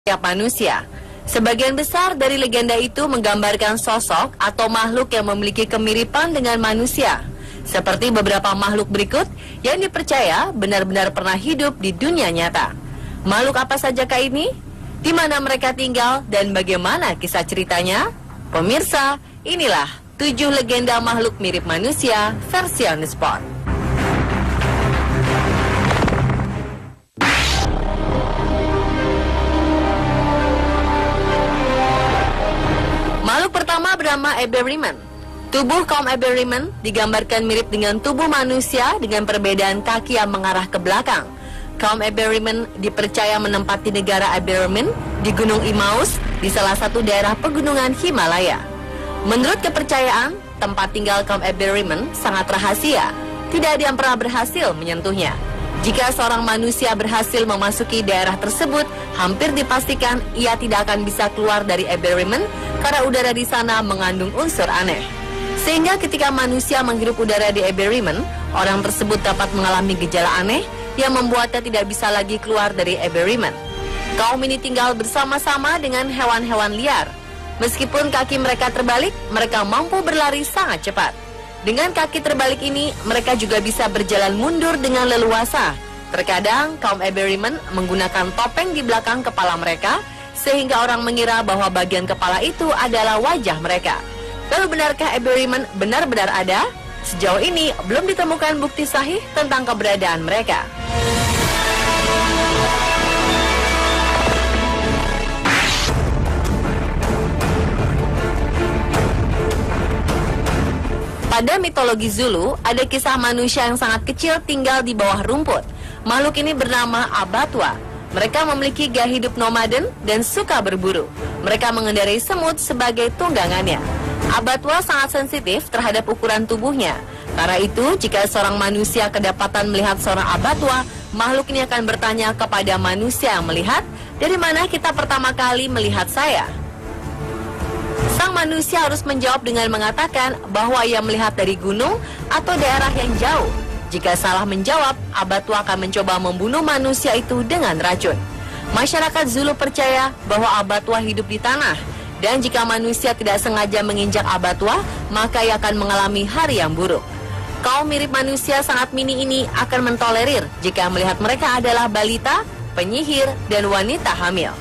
setiap manusia. Sebagian besar dari legenda itu menggambarkan sosok atau makhluk yang memiliki kemiripan dengan manusia, seperti beberapa makhluk berikut yang dipercaya benar-benar pernah hidup di dunia nyata. Makhluk apa sajakah ini? Di mana mereka tinggal dan bagaimana kisah ceritanya? Pemirsa, inilah 7 legenda makhluk mirip manusia versi On The Spot. Makhluk pertama bernama Eberriman. Tubuh kaum Eberriman digambarkan mirip dengan tubuh manusia dengan perbedaan kaki yang mengarah ke belakang. Kaum Eberriman dipercaya menempati negara Eberriman di Gunung Imaus di salah satu daerah pegunungan Himalaya. Menurut kepercayaan, tempat tinggal kaum Eberriman sangat rahasia. Tidak ada yang pernah berhasil menyentuhnya. Jika seorang manusia berhasil memasuki daerah tersebut, hampir dipastikan ia tidak akan bisa keluar dari Eberriman karena udara di sana mengandung unsur aneh. Sehingga ketika manusia menghirup udara di Eberriman, orang tersebut dapat mengalami gejala aneh yang membuatnya tidak bisa lagi keluar dari Eberriman. Kaum ini tinggal bersama-sama dengan hewan-hewan liar. Meskipun kaki mereka terbalik, mereka mampu berlari sangat cepat. Dengan kaki terbalik ini, mereka juga bisa berjalan mundur dengan leluasa. Terkadang, kaum Eberriman menggunakan topeng di belakang kepala mereka, sehingga orang mengira bahwa bagian kepala itu adalah wajah mereka. Lalu benarkah Eberriman benar-benar ada? Sejauh ini, belum ditemukan bukti sahih tentang keberadaan mereka. Pada mitologi Zulu, ada kisah manusia yang sangat kecil tinggal di bawah rumput. Makhluk ini bernama Abattoir. Mereka memiliki gaya hidup nomaden dan suka berburu. Mereka mengendarai semut sebagai tunggangannya. Abattoir sangat sensitif terhadap ukuran tubuhnya. Karena itu, jika seorang manusia kedapatan melihat seorang Abattoir, makhluk ini akan bertanya kepada manusia yang melihat, "Dari mana kita pertama kali melihat saya?" Sang manusia harus menjawab dengan mengatakan bahwa ia melihat dari gunung atau daerah yang jauh. Jika salah menjawab, Abattoir akan mencoba membunuh manusia itu dengan racun. Masyarakat Zulu percaya bahwa Abattoir hidup di tanah, dan jika manusia tidak sengaja menginjak Abattoir, maka ia akan mengalami hari yang buruk. Kaum mirip manusia sangat mini ini akan mentolerir jika melihat mereka adalah balita, penyihir, dan wanita hamil.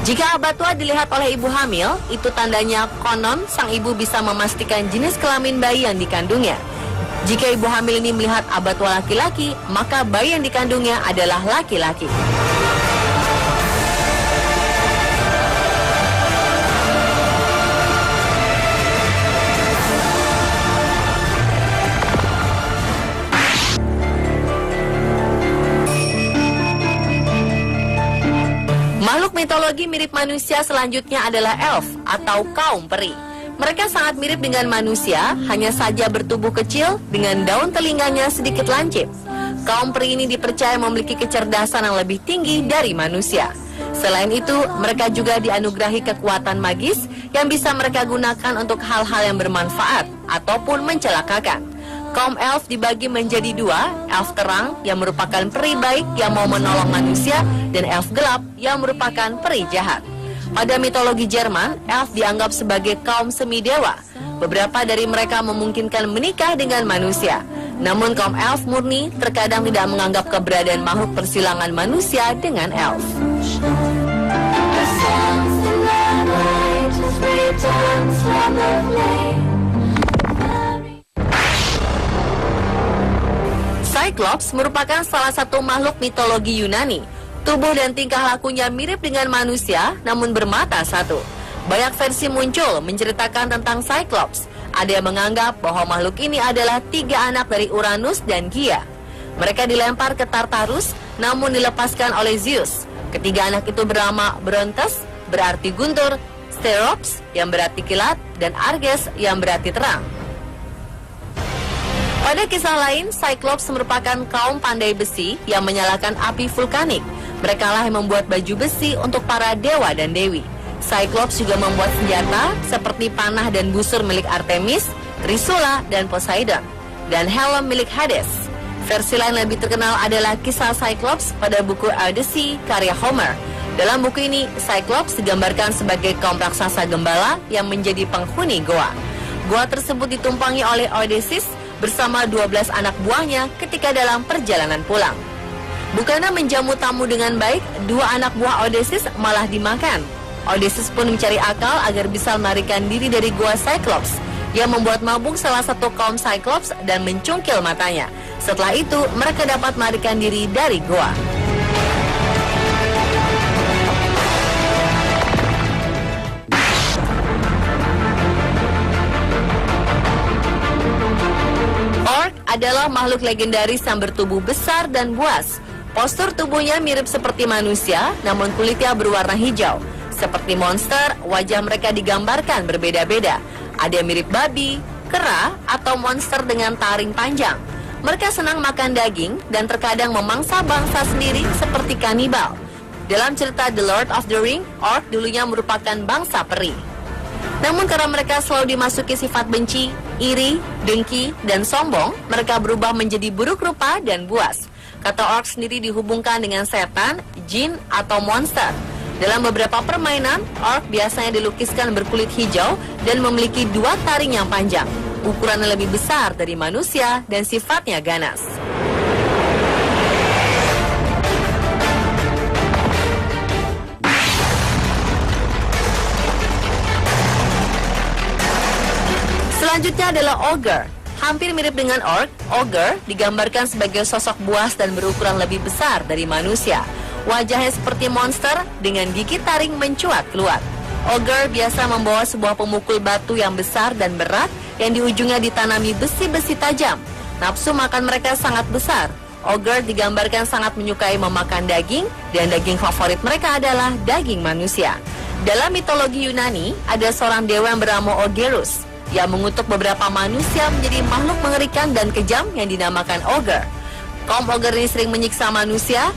Jika Abattoir dilihat oleh ibu hamil, itu tandanya konon sang ibu bisa memastikan jenis kelamin bayi yang dikandungnya. Jika ibu hamil ini melihat Abattoir laki-laki, maka bayi yang dikandungnya adalah laki-laki. Makhluk mitologi mirip manusia selanjutnya adalah elf atau kaum peri. Mereka sangat mirip dengan manusia, hanya saja bertubuh kecil dengan daun telinganya sedikit lancip. Kaum peri ini dipercaya memiliki kecerdasan yang lebih tinggi dari manusia. Selain itu, mereka juga dianugerahi kekuatan magis yang bisa mereka gunakan untuk hal-hal yang bermanfaat ataupun mencelakakan. Kaum elf dibagi menjadi 2, elf terang yang merupakan peri baik yang mau menolong manusia, dan elf gelap yang merupakan peri jahat. Pada mitologi Jerman, elf dianggap sebagai kaum semidewa. Beberapa dari mereka memungkinkan menikah dengan manusia. Namun kaum elf murni terkadang tidak menganggap keberadaan makhluk persilangan manusia dengan elf. Cyclops merupakan salah satu makhluk mitologi Yunani. Tubuh dan tingkah lakunya mirip dengan manusia, namun bermata satu. Banyak versi muncul menceritakan tentang Cyclops. Ada yang menganggap bahwa makhluk ini adalah 3 anak dari Uranus dan Gaia. Mereka dilempar ke Tartarus, namun dilepaskan oleh Zeus. Ketiga anak itu bernama Brontes, berarti guntur, Sterops, yang berarti kilat, dan Arges, yang berarti terang. Pada kisah lain, Cyclops merupakan kaum pandai besi yang menyalakan api vulkanik. Mereka lah yang membuat baju besi untuk para dewa dan dewi. Cyclops juga membuat senjata seperti panah dan busur milik Artemis, Trisula, dan Poseidon, dan helm milik Hades. Versi lain lebih terkenal adalah kisah Cyclops pada buku Odyssey karya Homer. Dalam buku ini, Cyclops digambarkan sebagai kaum raksasa gembala yang menjadi penghuni goa. Goa tersebut ditumpangi oleh Odysseus bersama 12 anak buahnya ketika dalam perjalanan pulang. Bukannya menjamu tamu dengan baik, 2 anak buah Odysseus malah dimakan. Odysseus pun mencari akal agar bisa melarikan diri dari goa Cyclops, yang membuat mabuk salah satu kaum Cyclops dan mencungkil matanya. Setelah itu, mereka dapat melarikan diri dari goa. Orc adalah makhluk legendaris yang bertubuh besar dan buas. Postur tubuhnya mirip seperti manusia, namun kulitnya berwarna hijau. Seperti monster, wajah mereka digambarkan berbeda-beda. Ada yang mirip babi, kera, atau monster dengan taring panjang. Mereka senang makan daging dan terkadang memangsa bangsa sendiri seperti kanibal. Dalam cerita The Lord of the Ring, Orc dulunya merupakan bangsa peri. Namun karena mereka selalu dimasuki sifat benci, iri, dengki, dan sombong, mereka berubah menjadi buruk rupa dan buas. Kata Orc sendiri dihubungkan dengan setan, jin, atau monster. Dalam beberapa permainan, Orc biasanya dilukiskan berkulit hijau dan memiliki 2 taring yang panjang. Ukurannya lebih besar dari manusia dan sifatnya ganas. Selanjutnya adalah Ogre. Hampir mirip dengan Orc, Ogre digambarkan sebagai sosok buas dan berukuran lebih besar dari manusia. Wajahnya seperti monster dengan gigi taring mencuat keluar. Ogre biasa membawa sebuah pemukul batu yang besar dan berat yang di ujungnya ditanami besi-besi tajam. Nafsu makan mereka sangat besar. Ogre digambarkan sangat menyukai memakan daging dan daging favorit mereka adalah daging manusia. Dalam mitologi Yunani, ada seorang dewa yang bernama Ogerus yang mengutuk beberapa manusia menjadi makhluk mengerikan dan kejam yang dinamakan Ogre. Kaum Ogre ini sering menyiksa manusia